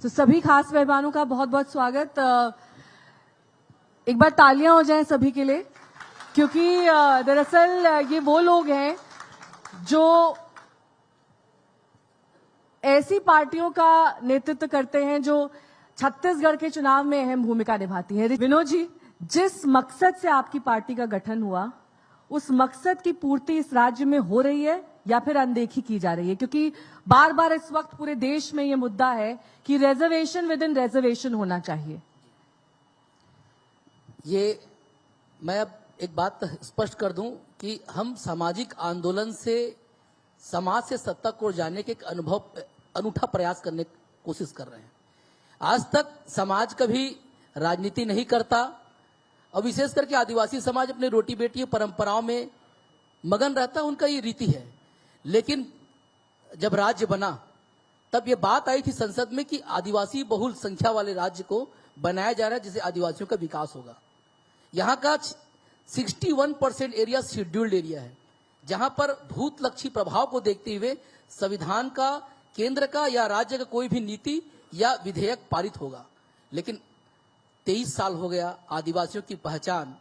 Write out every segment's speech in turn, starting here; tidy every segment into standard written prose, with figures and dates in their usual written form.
तो सभी खास मेहमानों का बहुत बहुत स्वागत। एक बार तालियां हो जाएं सभी के लिए, क्योंकि दरअसल ये वो लोग हैं जो ऐसी पार्टियों का नेतृत्व करते हैं जो छत्तीसगढ़ के चुनाव में अहम भूमिका निभाती है। विनोद जी, जिस मकसद से आपकी पार्टी का गठन हुआ, उस मकसद की पूर्ति इस राज्य में हो रही है या फिर अनदेखी की जा रही है? क्योंकि बार बार इस वक्त पूरे देश में यह मुद्दा है कि रिजर्वेशन विद इन रिजर्वेशन होना चाहिए। ये मैं अब एक बात स्पष्ट कर दूं कि हम सामाजिक आंदोलन से समाज से सत्ता को जाने के एक अनूठा प्रयास करने की कोशिश कर रहे हैं। आज तक समाज कभी राजनीति नहीं करता और विशेष करके आदिवासी समाज अपने रोटी बेटी परंपराओं में मगन रहता, उनका ये रीति है। लेकिन जब राज्य बना तब ये बात आई थी संसद में कि आदिवासी बहुल संख्या वाले राज्य को बनाया जा रहा है जिससे आदिवासियों का विकास होगा। यहाँ का 61% एरिया शेड्यूल्ड एरिया है, जहां पर भूतलक्षी प्रभाव को देखते हुए संविधान का, केंद्र का या राज्य का कोई भी नीति या विधेयक पारित होगा। लेकिन 23 साल हो गया, आदिवासियों की पहचान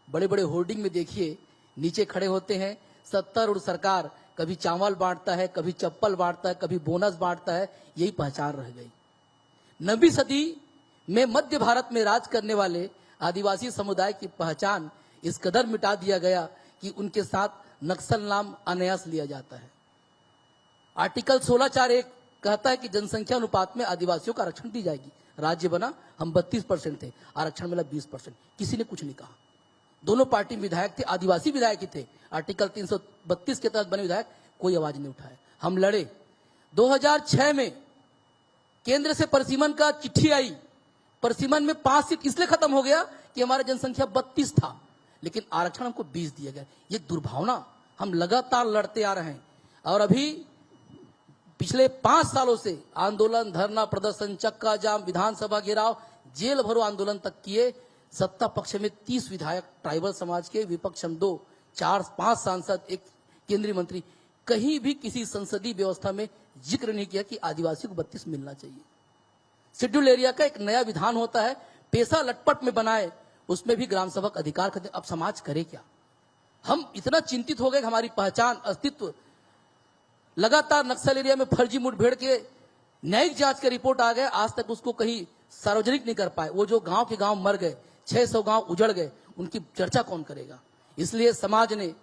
बड़े बड़े होर्डिंग में देखिए, नीचे खड़े होते हैं 70 और सरकार कभी चावल बांटता है, कभी चप्पल बांटता है, कभी बोनस बांटता है, यही पहचान रह गई। 9वीं सदी में मध्य भारत में राज करने वाले आदिवासी समुदाय की पहचान इस कदर मिटा दिया गया कि उनके साथ नक्सल नाम अनायास लिया जाता है। आर्टिकल 16(4)(1) कहता है कि जनसंख्या अनुपात में आदिवासियों का आरक्षण दी जाएगी। राज्य बना, हम 32% थे, आरक्षण मिला 20%। किसी ने कुछ नहीं कहा। दोनों पार्टी विधायक थे, आदिवासी विधायक ही थे। आर्टिकल 332 के तहत बने विधायक, कोई आवाज नहीं उठाया। हम लड़े। 2006 में केंद्र से परसीमन का चिट्ठी आई। परसीमन में 5 सीट इसलिए खत्म हो गया कि हमारा जनसंख्या 32 था, लेकिन आरक्षण हमको 20 दिया गया। ये दुर्भावना हम लगातार लड़ते आ रहे हैं और अभी पिछले 5 सालों से आंदोलन, धरना प्रदर्शन, चक्का जाम, विधानसभा घेराव, जेल भरो आंदोलन तक किए। सत्ता पक्ष में 30 विधायक ट्राइबल समाज के, विपक्ष हम 2, 4, 5 सांसद, एक केंद्रीय मंत्री, कहीं भी किसी संसदीय व्यवस्था में जिक्र नहीं किया कि आदिवासी को 32 मिलना चाहिए। शेड्यूल एरिया का एक नया विधान होता है, पैसा लटपट में बनाए, उसमें भी ग्राम सभा का अधिकार करते। अब समाज करे क्या? हम इतना चिंतित हो गए कि हमारी पहचान, अस्तित्व, लगातार नक्सल एरिया में फर्जी मुठभेड़ के न्यायिक जांच का रिपोर्ट आ गया, आज तक उसको कहीं सार्वजनिक नहीं कर पाए। वो जो गांव के गांव मर गए, 600 गांव उजड़ गए, उनकी चर्चा कौन करेगा? इसलिए समाज ने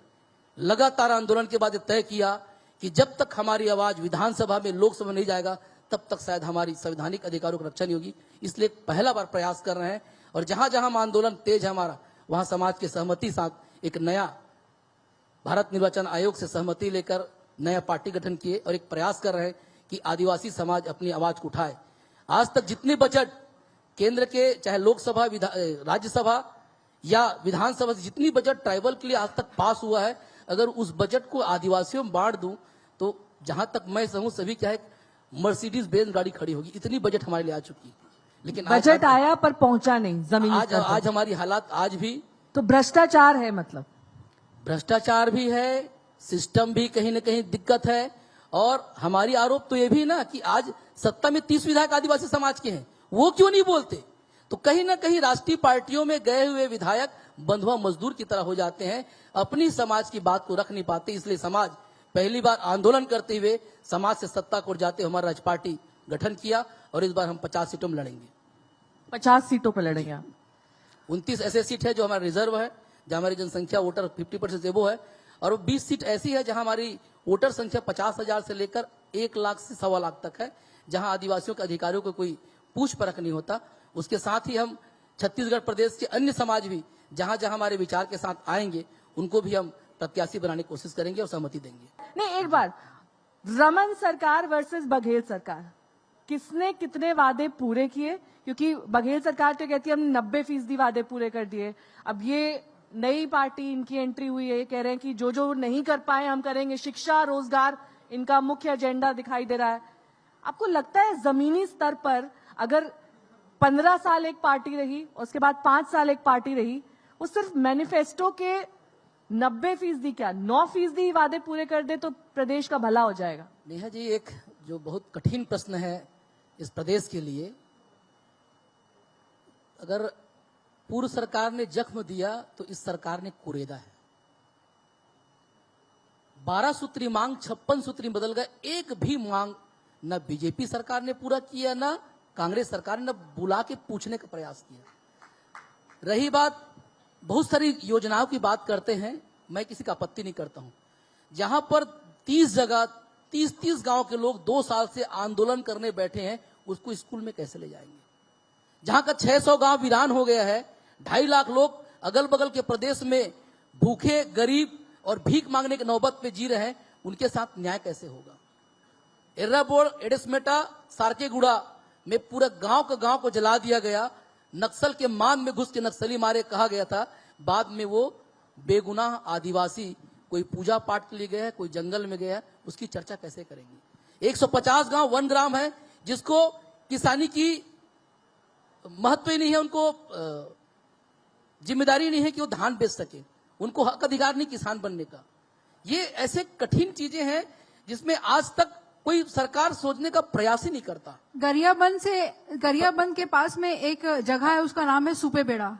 लगातार आंदोलन के बाद तय किया कि जब तक हमारी आवाज विधानसभा में, लोकसभा नहीं जाएगा, तब तक शायद हमारी संवैधानिक अधिकारों की रक्षा नहीं होगी। इसलिए पहला बार प्रयास कर रहे हैं और जहां जहां हम आंदोलन तेज है हमारा, वहां समाज की सहमति साथ एक नया भारत निर्वाचन आयोग से सहमति लेकर नया पार्टी गठन किए और एक प्रयास कर रहे हैं कि आदिवासी समाज अपनी आवाज को उठाए। आज तक जितने बजट केंद्र के, चाहे लोकसभा, राज्यसभा या विधानसभा से जितनी बजट ट्राइबल के लिए आज तक पास हुआ है, अगर उस बजट को आदिवासियों में बांट दूं तो जहां तक मैं समझूं सभी क्या है, मर्सिडीज बेंज गाड़ी खड़ी होगी। इतनी बजट हमारे लिए आ चुकी है, लेकिन बजट आया पर पहुंचा नहीं जमीनी स्तर पर। आज हमारी हालात आज भी तो भ्रष्टाचार है, मतलब भ्रष्टाचार भी है, सिस्टम भी कहीं न कहीं दिक्कत है। और हमारी आरोप तो ये भी ना कि आज सत्ता में 30 विधायक आदिवासी समाज के हैं, वो क्यों नहीं बोलते? तो कहीं ना कहीं राष्ट्रीय पार्टियों में गए हुए विधायक बंधुआ मजदूर की तरह हो जाते हैं, अपनी समाज की बात को रख नहीं पाते। इसलिए समाज पहली बार आंदोलन करते हुए समाज से सत्ता को जाते हुए हमारा राज्य पार्टी गठन किया और इस बार हम 50 सीटों में लड़ेंगे। 50 सीटों पर लड़ेंगे। 29 ऐसे सीट है जो हमारा रिजर्व है, जहां हमारी जनसंख्या वोटर 50% से वो है, और 20 सीट ऐसी है जहां हमारी वोटर संख्या 50,000 से लेकर 1 लाख से 1.25 लाख तक है, जहां आदिवासियों के अधिकारियों को कोई पूछ परख नहीं होता। उसके साथ ही हम छत्तीसगढ़ प्रदेश के अन्य समाज भी जहां जहां हमारे विचार के साथ आएंगे, उनको भी हम प्रत्याशी बनाने की कोशिश करेंगे और सहमति देंगे। नहीं, एक बार रमन सरकार वर्सेस बघेल सरकार, किसने कितने वादे पूरे किए? क्योंकि बघेल सरकार तो कहती है हमने 90% वादे पूरे कर दिए। अब ये नई पार्टी, इनकी एंट्री हुई है, कह रहे हैं कि जो जो नहीं कर पाए हम करेंगे। शिक्षा, रोजगार इनका मुख्य एजेंडा दिखाई दे रहा है। आपको लगता है जमीनी स्तर पर अगर 15 साल एक पार्टी रही, उसके बाद 5 साल एक पार्टी रही, वो सिर्फ मैनिफेस्टो के 90% क्या 9% वादे पूरे कर दे तो प्रदेश का भला हो जाएगा? नेहा जी, एक जो बहुत कठिन प्रश्न है इस प्रदेश के लिए, अगर पूर्व सरकार ने जख्म दिया तो इस सरकार ने कुरेदा है। 12 सूत्री मांग 56 सूत्री बदल गए, एक भी मांग न बीजेपी सरकार ने पूरा किया, न कांग्रेस सरकार ने, न बुला के पूछने का प्रयास किया। रही बात, बहुत सारी योजनाओं की बात करते हैं, मैं किसी का आपत्ति नहीं करता हूं। जहां पर 30 जगह 30 गांव के लोग 2 साल से आंदोलन करने बैठे हैं, उसको स्कूल में कैसे ले जाएंगे? जहां का 600 गांव वीरान हो गया है, 2.5 लाख लोग अगल बगल के प्रदेश में भूखे, गरीब और भीख मांगने की नौबत पे जी रहे हैं, उनके साथ न्याय कैसे होगा? एर्राबोर, एडेस्मेटा, सारकेगुड़ा में पूरा गांव का गांव को जला दिया गया। नक्सल के मान में घुस के नक्सली मारे कहा गया था, बाद में वो बेगुनाह आदिवासी कोई पूजा पाठ के लिए गया है, कोई जंगल में गया है, उसकी चर्चा कैसे करेंगे? 150 गांव वन ग्राम है, जिसको किसानी की महत्व ही नहीं है, उनको जिम्मेदारी नहीं है कि वो धान बेच सके, उनको हक अधिकार नहीं किसान बनने का। ये ऐसे कठिन चीजें हैं जिसमें आज तक कोई सरकार सोचने का प्रयास ही नहीं करता। गरियाबंद के पास में एक जगह है, उसका नाम है सुपेबेड़ा।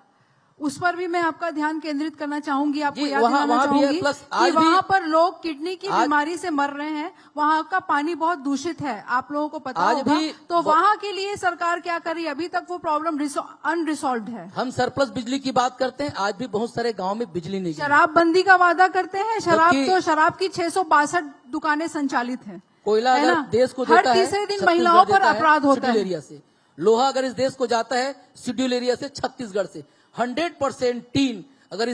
उस पर भी मैं आपका ध्यान केंद्रित करना चाहूंगी, आपको याद दिलाना चाहूंगी कि वहाँ पर लोग किडनी की बीमारी से मर रहे हैं। वहाँ का पानी बहुत दूषित है, आप लोगों को पता होगा। तो वहाँ के लिए सरकार क्या कर रही है? अभी तक वो प्रॉब्लम अनरिसॉल्व्ड है। हम सरप्लस बिजली की बात करते हैं, आज भी बहुत सारे गांव में बिजली नहीं है। शराबबंदी का वादा करते हैं, शराब की 662 दुकानें संचालित हैं। कोयला अगर देश को देता है, हर तीसरे दिन महिलाओं पर अपराध होता है। एरिया से लोहा अगर इस देश को जाता है शेड्यूल एरिया से, छत्तीसगढ़ से 100% टीन अगर इस